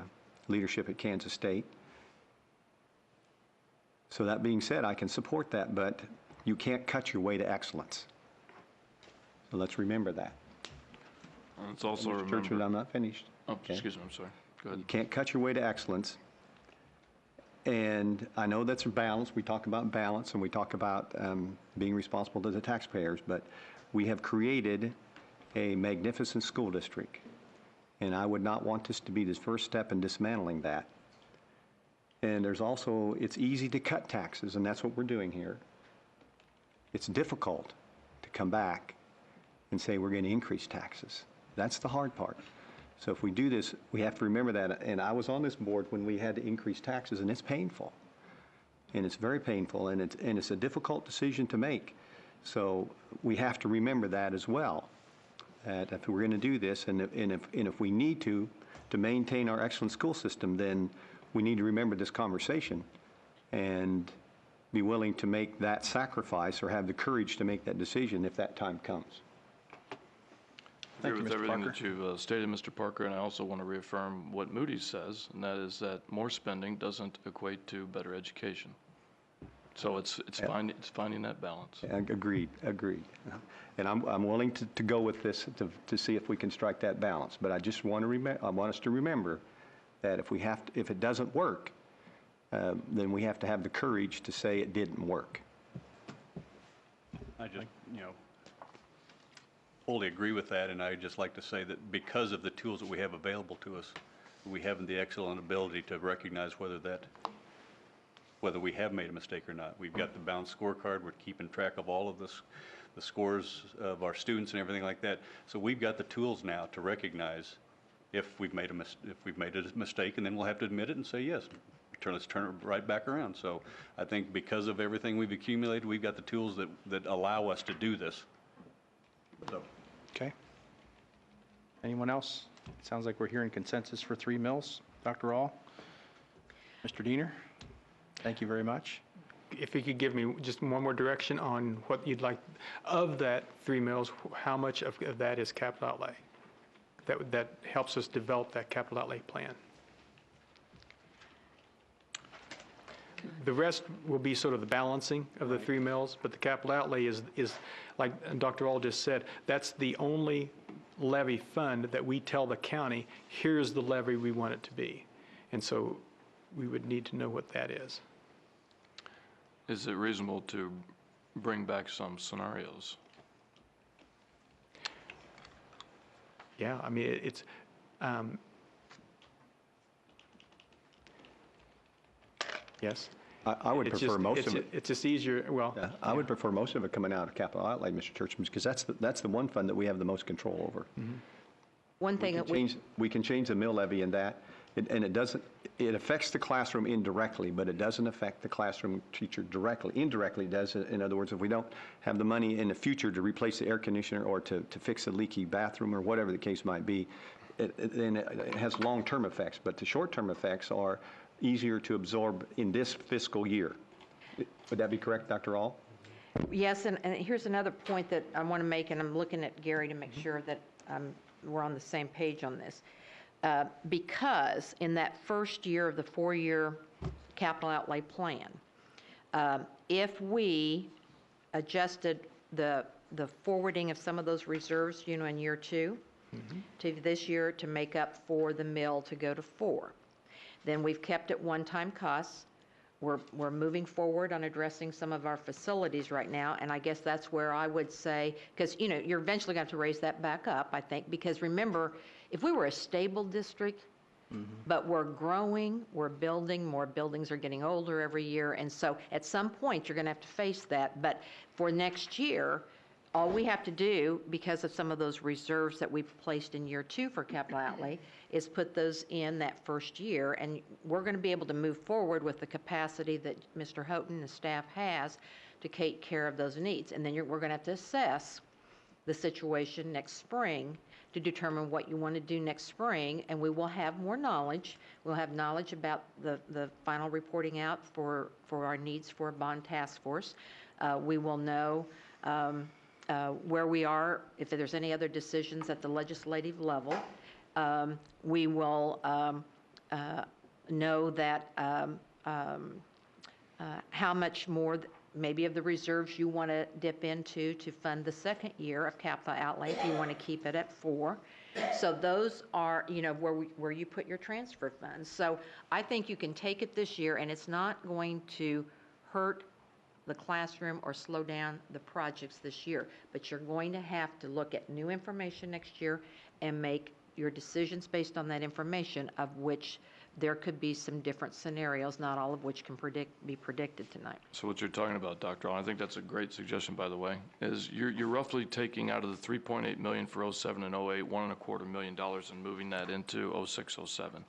leadership at Kansas State. So that being said, I can support that, but you can't cut your way to excellence. So let's remember that. And it's also Mr. Churchman, I'm not finished. Oh, Okay. excuse me, I'm sorry. Go ahead. You can't cut your way to excellence. And I know that's a balance. We talk about balance and we talk about being responsible to the taxpayers, but we have created a magnificent school district. And I would not want this to be the first step in dismantling that. And there's also, it's easy to cut taxes, and that's what we're doing here. It's difficult to come back and say we're going to increase taxes. That's the hard part. So if we do this, we have to remember that. And I was on this board when we had to increase taxes, and it's painful. And it's very painful, and it's a difficult decision to make. So we have to remember that as well. That if we're going to do this, and if we need to maintain our excellent school system, then we need to remember this conversation and be willing to make that sacrifice or have the courage to make that decision if that time comes. I Thank agree you, with Mr. everything Parker. that you've stated, Mr. Parker, and I also want to reaffirm what Moody's says, and that is that more spending doesn't equate to better education. So it's finding that balance. Agreed. And I'm willing to go with this to see if we can strike that balance. But I just want us to remember that if it doesn't work, then we have to have the courage to say it didn't work. I just, wholly agree with that, and I'd just like to say that because of the tools that we have available to us, we have the excellent ability to recognize whether we have made a mistake or not. We've got the balanced scorecard. We're keeping track of all of this, the scores of our students and everything like that. So we've got the tools now to recognize if we've made a mistake, and then we'll have to admit it and say, yes, let's turn it right back around. So I think because of everything we've accumulated, we've got the tools that allow us to do this. So. Okay. Anyone else? Sounds like we're hearing consensus for 3 mills. Dr. Rawl? Mr. Diener? Thank you very much. If you could give me just one more direction on what you'd like, of that 3 mills, how much of that is capital outlay? That helps us develop that capital outlay plan. The rest will be sort of the balancing of the 3 mills, but the capital outlay is like Dr. All just said, that's the only levy fund that we tell the county, here's the levy we want it to be. And so we would need to know what that is. Is it reasonable to bring back some scenarios? Yeah, I mean, it's, yes. I would It's prefer just- most of it. It's just easier, well. Yeah, I would prefer most of it coming out of capital outlay, Mr. Churchman, because that's the one fund that we have the most control over. One thing that We can change the mill levy in that, and it affects the classroom indirectly, but it doesn't affect the classroom teacher directly. Indirectly it does. In other words, if we don't have the money in the future to replace the air conditioner or to fix a leaky bathroom or whatever the case might be, then it has long-term effects, but the short-term effects are easier to absorb in this fiscal year. Would that be correct, Dr. All? Yes, and here's another point that I want to make, and I'm looking at Gary to make sure that we're on the same page on this. Because in that first year of the 4-year capital outlay plan, if we adjusted the forwarding of some of those reserves, in year 2 to this year to make up for the mill to go to 4, then we've kept it one-time costs. We're moving forward on addressing some of our facilities right now, and I guess that's where I would say, because, you're eventually going to have to raise that back up, I think, because remember, if we were a stable district, but we're growing, we're building, more buildings are getting older every year, and so at some point, you're going to have to face that. But for next year, all we have to do, because of some of those reserves that we've placed in year 2 for capital outlay, is put those in that first year, and we're going to be able to move forward with the capacity that Mr. Houghton and staff has to take care of those needs. And then we're going to have to assess the situation next spring to determine what you want to do next spring, and we will have more knowledge. We'll have knowledge about the final reporting out for our needs for a bond task force. We will know where we are, if there's any other decisions at the legislative level. We will know that how much more maybe of the reserves you want to dip into to fund the second year of capital outlay if you want to keep it at 4. So those are, where you put your transfer funds. So I think you can take it this year, and it's not going to hurt the classroom or slow down the projects this year. But you're going to have to look at new information next year and make your decisions based on that information, of which there could be some different scenarios, not all of which can be predicted tonight. So what you're talking about, Dr. Allen, I think that's a great suggestion, by the way, is you're roughly taking out of the $3.8 million for 07 and 08, $1.25 million and moving that into 06, 07.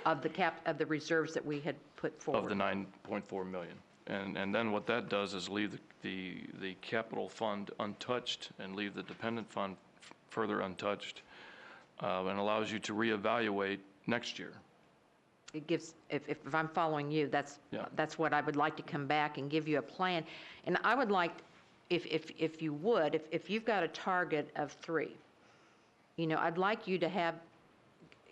Of the reserves that we had put forward. Of the $9.4 million. And then what that does is leave the capital fund untouched and leave the dependent fund further untouched, and allows you to reevaluate next year. It gives, if I'm following you, that's what I would like to come back and give you a plan. And I would like, if you would, if you've got a target of 3, I'd like you to have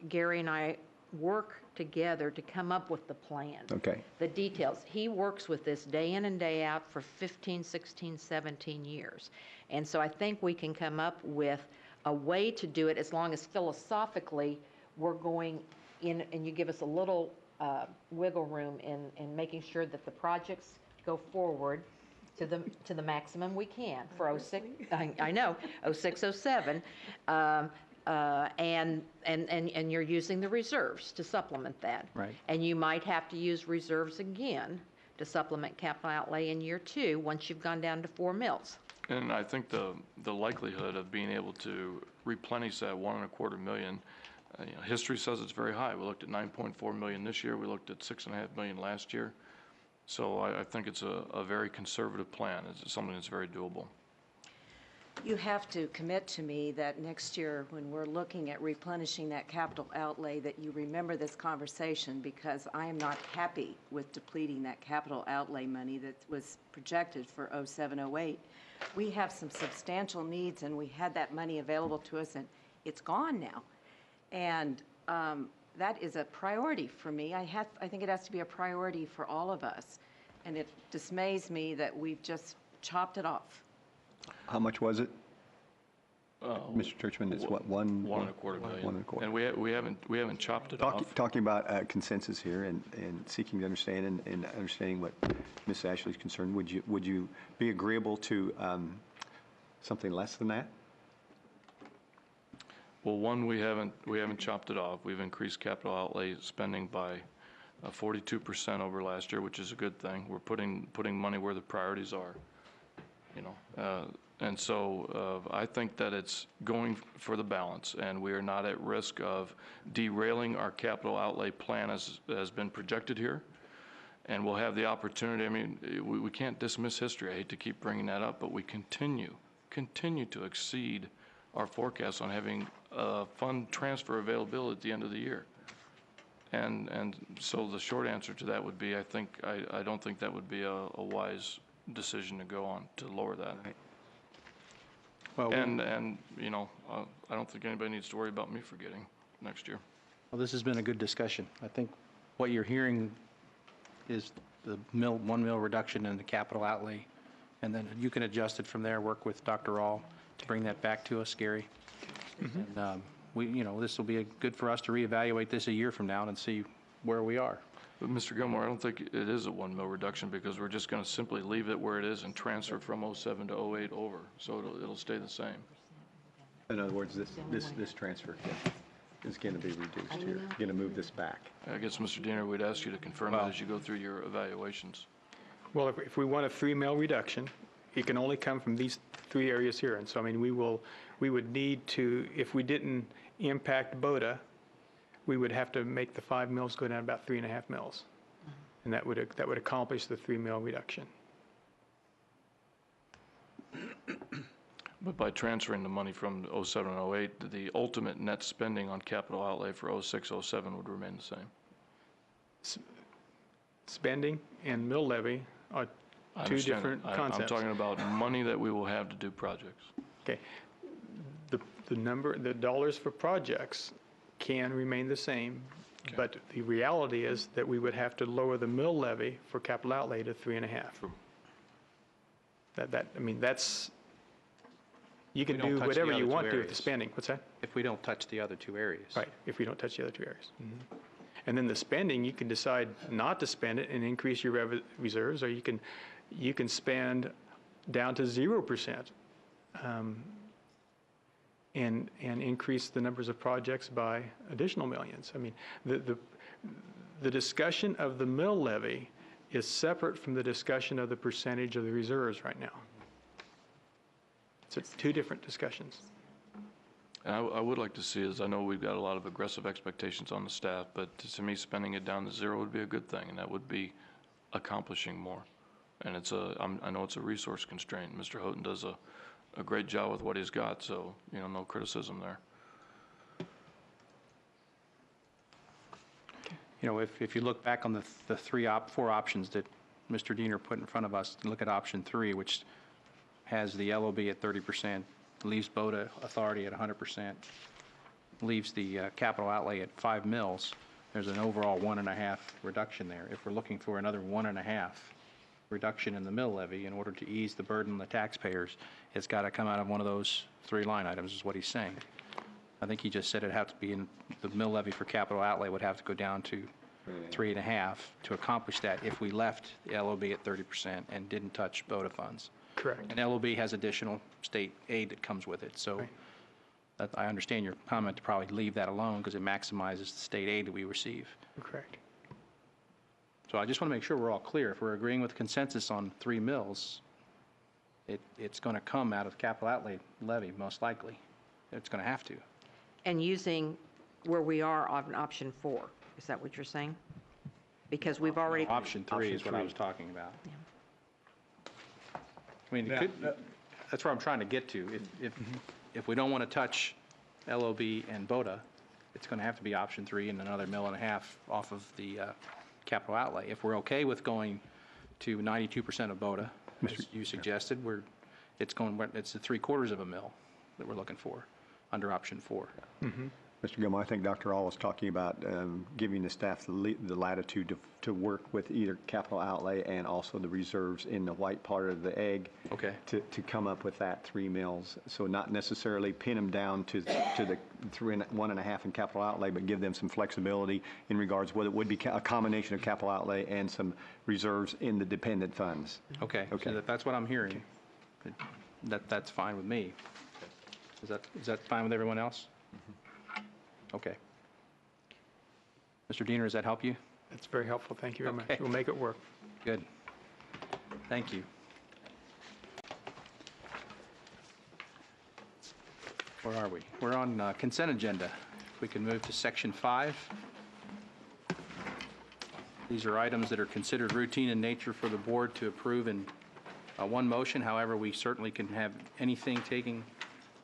Gary and I work together to come up with the plan. Okay. The details. He works with this day in and day out for 15, 16, 17 years. And so I think we can come up with a way to do it, as long as philosophically we're going in, and you give us a little wiggle room in making sure that the projects go forward to the maximum we can for 06. I know, 06, 07. And you're using the reserves to supplement that. Right. And you might have to use reserves again to supplement capital outlay in year 2 once you've gone down to 4 mills. And I think the likelihood of being able to replenish that $1.25 million, history says it's very high. We looked at $9.4 million this year. We looked at $6.5 million last year. So I think it's a very conservative plan. It's something that's very doable. You have to commit to me that next year, when we're looking at replenishing that capital outlay, that you remember this conversation, because I am not happy with depleting that capital outlay money that was projected for 07, 08. We have some substantial needs, and we had that money available to us, and it's gone now. And that is a priority for me. I think it has to be a priority for all of us. And it dismays me that we've just chopped it off. How much was it? Mr. Churchman, it's what, $1.25 million. $1.25. And we haven't chopped it off. Talking about consensus here and seeking to understand and understanding what Ms. Ashley's concerned, would you be agreeable to something less than that? Well, one, we haven't chopped it off. We've increased capital outlay spending by 42% over last year, which is a good thing. We're putting money where the priorities are, and so I think that it's going for the balance, and we are not at risk of derailing our capital outlay plan as has been projected here. And we'll have the opportunity. I mean, we can't dismiss history. I hate to keep bringing that up, but we continue to exceed our forecast on having fund transfer availability at the end of the year. And so the short answer to that would be, I don't think that would be a wise decision to go on to lower that. Well, And, you know, I don't think anybody needs to worry about me forgetting next year. well, this has been a good discussion. I think what you're hearing is the 1 mil reduction in the capital outlay, and then you can adjust it from there, work with Dr. All to bring that back to us, Gary. And this will be good for us to reevaluate this a year from now and see where we are. But Mr. Gilmore, I don't think it is a 1 mil reduction because we're just going to simply leave it where it is and transfer from '07 to '08 over. So it'll stay the same. In other words, this transfer is going to be reduced here, going to move this back. I guess, Mr. Diener, we'd ask you to confirm that as you go through your evaluations. Well, if we want a 3 mil reduction, it can only come from these 3 areas here. And so, I mean, we would need to, if we didn't impact BOTA, we would have to make the 5 mils go down about 3.5 mils. And that would accomplish the 3 mil reduction. But by transferring the money from '07 and '08, the ultimate net spending on capital outlay for '06, '07 would remain the same. Spending and mill levy are I two understand different that. concepts. I'm talking about money that we will have to do projects. Okay. The dollars for projects can remain the same, but the reality is that we would have to lower the mill levy for capital outlay to 3.5. True. I mean, that's, you can We don't do touch the whatever other you two want to with the areas. spending. What's that? If we don't touch the other 2 areas. Right, if we don't touch the other 2 areas. And then the spending, you can decide not to spend it and increase your reserves, or you can spend down to 0%, and increase the numbers of projects by additional millions. I mean, the discussion of the mill levy is separate from the discussion of the percentage of the reserves right now. So it's 2 different discussions. And I would like to see, as I know we've got a lot of aggressive expectations on the staff, but to me, spending it down to 0 would be a good thing, and that would be accomplishing more. And I know it's a resource constraint. Mr. Houghton does a great job with what he's got, so, no criticism there. If you look back on the 4 options that Mr. Diener put in front of us, look at option 3, which has the LOB at 30%, leaves BOTA authority at 100%, leaves the capital outlay at 5 mils, there's an overall 1.5 reduction there. If we're looking for another 1.5 reduction in the mill levy in order to ease the burden on the taxpayers, it's got to come out of one of those 3 line items, is what he's saying. I think he just said it'd have to be in, the mill levy for capital outlay would have to go down to 3.5 to accomplish that if we left the LOB at 30% and didn't touch BOTA funds. Correct. And LOB has additional state aid that comes with it, so Right. I understand your comment to probably leave that alone because it maximizes the state aid that we receive. Correct. So I just want to make sure we're all clear. If we're agreeing with consensus on 3 mils, it's going to come out of the capital outlay levy, most likely. It's going to have to. And using where we are on option 4, is that what you're saying? Because we've already, Option 3 is what I Option was talking about. Yeah. I mean, that's where I'm trying to get to. If we don't want to touch LOB and BOTA, it's going to have to be option 3 and another 1.5 mils off of the capital outlay. If we're okay with going to 92% of BOTA, as you suggested, it's the 3/4 of a mil that we're looking for under option 4. Mr. Gilmore, I think Dr. All was talking about giving the staff the latitude to work with either capital outlay and also the reserves in the white part of the egg. Okay. To come up with that 3 mils. So not necessarily pin them down to the 1.5 in capital outlay, but give them some flexibility in regards whether it would be a combination of capital outlay and some reserves in the dependent funds. Okay. Okay. So that's what I'm hearing. That's fine with me. Is that fine with everyone else? Okay. Mr. Diener, does that help you? That's very helpful. Thank you very much. Okay. We'll make it work. Good. Thank you. Where are we? We're on consent agenda. If we can move to section 5. These are items that are considered routine in nature for the board to approve in one motion. However, we certainly can have anything taken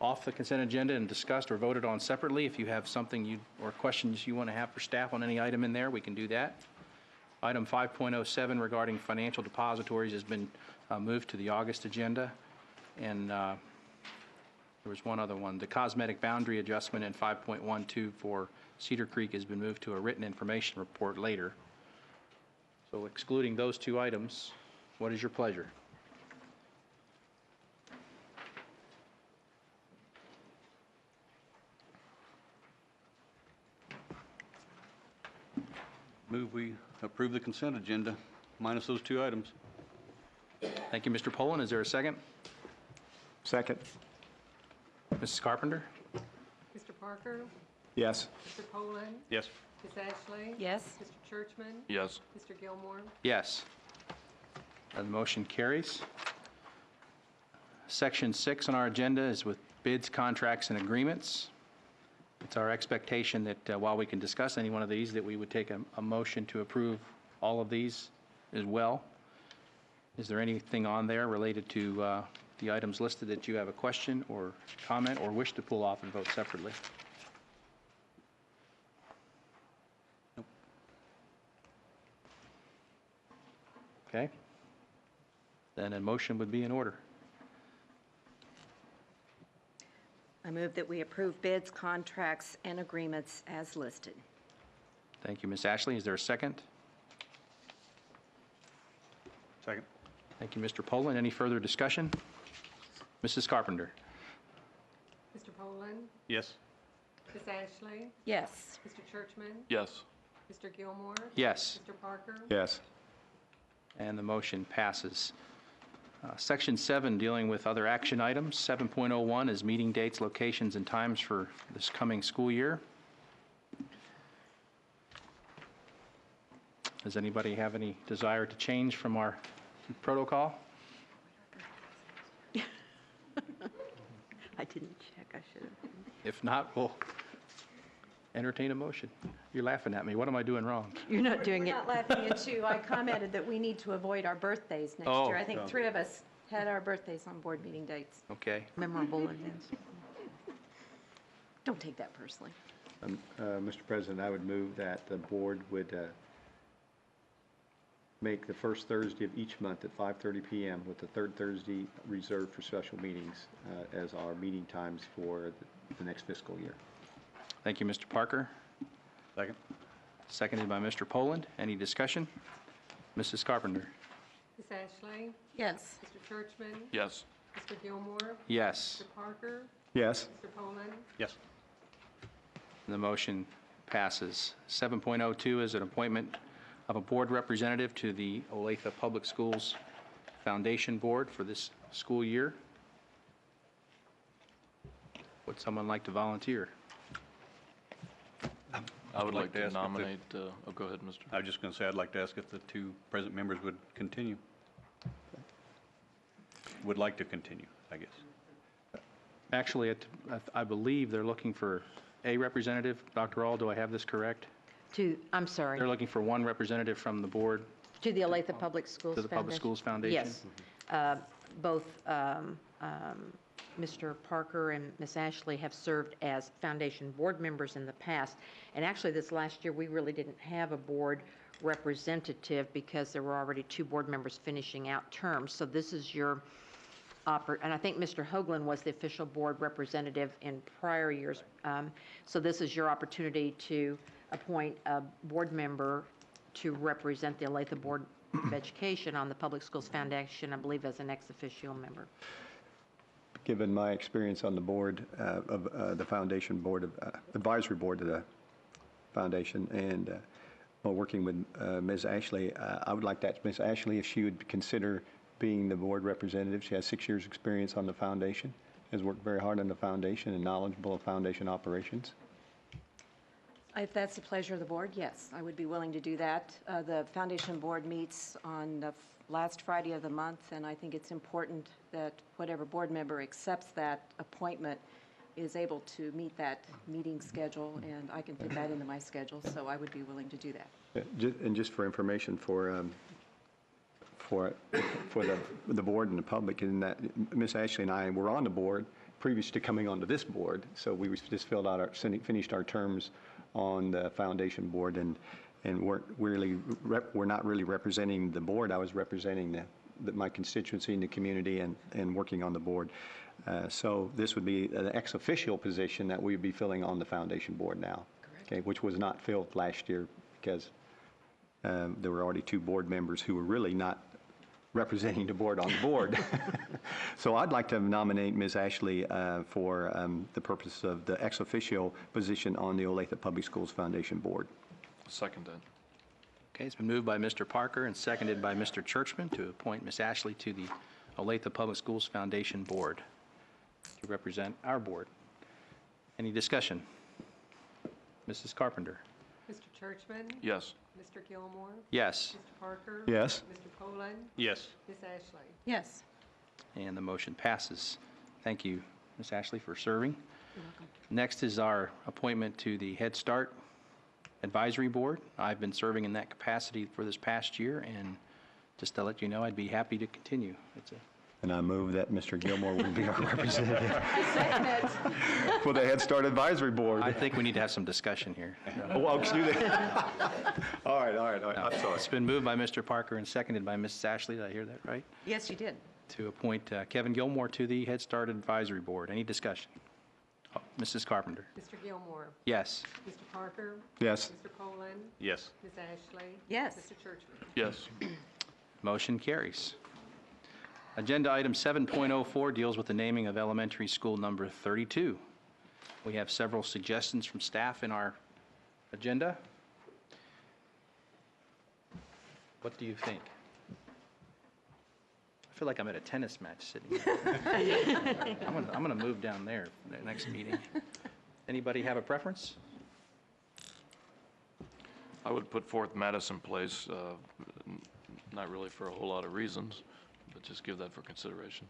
off the consent agenda and discussed or voted on separately. If you have something or questions you want to have for staff on any item in there, we can do that. Item 5.07 regarding financial depositories has been moved to the August agenda. And there was one other one. The cosmetic boundary adjustment in 5.12 for Cedar Creek has been moved to a written information report later. So excluding those two items, what is your pleasure? Move we approve the consent agenda minus those two items. Thank you, Mr. Poland. Is there a second? Second. Mrs. Carpenter? Mr. Parker? Yes. Mr. Poland? Yes. Ms. Ashley? Yes? Mr. Churchman? Yes. Mr. Gilmore? Yes. The motion carries. Section 6 on our agenda is with bids, contracts, and agreements. It's our expectation that while we can discuss any one of these, that we would take a motion to approve all of these as well. Is there anything on there related to the items listed that you have a question or comment or wish to pull off and vote separately? Okay. Then a motion would be in order. I move that we approve bids, contracts, and agreements as listed. Thank you, Ms. Ashley. Is there a second? Second. Thank you, Mr. Poland. Any further discussion? Mrs. Carpenter? Mr. Poland? Yes. Ms. Ashley? Yes. Mr. Churchman? Yes. Mr. Gilmore? Yes. Mr. Parker? Yes. And the motion passes. Section 7, dealing with other action items. 7.01 is meeting dates, locations, and times for this coming school year. Does anybody have any desire to change from our protocol? I didn't check, I should have. If not, we'll entertain a motion. You're laughing at me. What am I doing wrong? You're not doing We're it. not laughing at you. I commented that we need to avoid our birthdays next Oh. year. I think 3 of us had our birthdays on board meeting dates. Okay. Memorable events. Don't take that personally. Mr. President, I would move that the board would make the first Thursday of each month at 5:30 p.m. with the third Thursday reserved for special meetings as our meeting times for the next fiscal year. Thank you, Mr. Parker. Second. Seconded by Mr. Poland. Any discussion? Mrs. Carpenter? Ms. Ashley? Yes. Mr. Churchman? Yes. Mr. Gilmore? Yes. Mr. Parker? Yes. Mr. Poland? Yes. The motion passes. 7.02 is an appointment of a board representative to the Olathe Public Schools Foundation Board for this school year. Would someone like to volunteer? I would like to ask if the- nominate, go ahead, Mr. I was just going to say, I'd like to ask if the two present members would continue. Would like to continue, I guess. Actually, I believe they're looking for a representative. Dr. All, do I have this correct? I'm sorry, They're looking for one representative from the board to the Olathe Public Schools to the Public Foundation? Schools Foundation? Yes. Both Mr. Parker and Ms. Ashley have served as foundation board members in the past. And actually, this last year, we really didn't have a board representative because there were already 2 board members finishing out terms. So this is your, and I think Mr. Hoagland was the official board representative in prior years. So this is your opportunity to appoint a board member to represent the Olathe Board of Education on the Public Schools Foundation, I believe as an ex officio member. Given my experience on the board of the foundation board, of advisory board of the foundation, and while working with Ms. Ashley, I would like to ask Ms. Ashley if she would consider being the board representative. She has 6 years' experience on the foundation, has worked very hard on the foundation and knowledgeable of foundation operations. If that's the pleasure of the board, yes, I would be willing to do that. The foundation board meets on the last Friday of the month, and I think it's important that whatever board member accepts that appointment is able to meet that meeting schedule, and I can fit that into my schedule, so I would be willing to do that. And just for information for the board and the public, in that Ms. Ashley and I were on the board previous to coming onto this board, so we just finished our terms on the foundation board, and and we're not really representing the board. I was representing my constituency and the community and working on the board. So this would be an ex officio position that we'd be filling on the foundation board now. Okay, which was not filled last year because there were already 2 board members who were really not representing the board on the board. So I'd like to nominate Ms. Ashley for the purpose of the ex officio position on the Olathe Public Schools Foundation Board. Second then. Okay, it's been moved by Mr. Parker and seconded by Mr. Churchman to appoint Ms. Ashley to the Olathe Public Schools Foundation Board to represent our board. Any discussion? Mrs. Carpenter? Mr. Churchman? Yes. Mr. Gilmore? Yes. Mr. Parker? Yes. Mr. Poland? Yes. Ms. Ashley? Yes. And the motion passes. Thank you, Ms. Ashley, for serving. Next is our appointment to the Head Start Advisory Board. I've been serving in that capacity for this past year, and just to let you know, I'd be happy to continue. And I move that Mr. Gilmore would be our representative for the Head Start Advisory Board. I think we need to have some discussion here. Oh, excuse me. All right. I'm sorry. It's been moved by Mr. Parker and seconded by Mrs. Ashley. Did I hear that right? Yes, you did. To appoint Kevin Gilmore to the Head Start Advisory Board. Any discussion? Oh, Mrs. Carpenter? Mr. Gilmore? Yes. Mr. Parker? Yes. Mr. Poland? Yes. Ms. Ashley? Yes. Mr. Churchman? Yes. Motion carries. Agenda item 7.04 deals with the naming of elementary school number 32. We have several suggestions from staff in our agenda. What do you think? I feel like I'm at a tennis match sitting here. I'm going to move down there for the next meeting. Anybody have a preference? I would put forth Madison Place, not really for a whole lot of reasons, but just give that for consideration.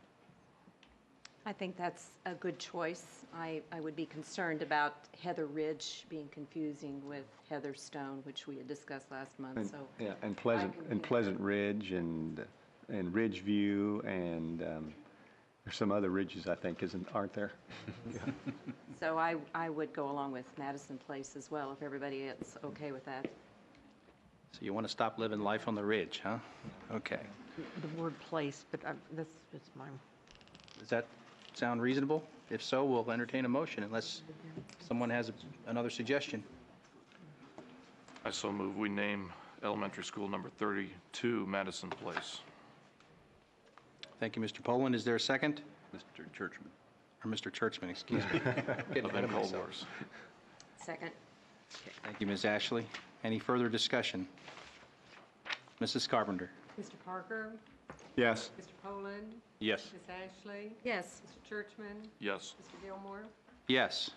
I think that's a good choice. I would be concerned about Heather Ridge being confusing with Heather Stone, which we had discussed last month, so. Yeah, and Pleasant Ridge and Ridgeview and there's some other ridges, I think, aren't there? So I would go along with Madison Place as well, if everybody is okay with that. So you want to stop living life on the ridge, huh? Okay. The word place, but that's just mine. Does that sound reasonable? If so, we'll entertain a motion unless someone has another suggestion. I so move we name elementary school number 32 Madison Place. Thank you, Mr. Poland. Is there a second? Mr. Churchman. Or Mr. Churchman, excuse me. Getting I've ahead been of called myself. worse. Second. Thank you, Ms. Ashley. Any further discussion? Mrs. Carpenter? Mr. Parker? Yes. Mr. Poland? Yes. Ms. Ashley? Yes. Mr. Churchman? Yes. Mr. Gilmore? Yes.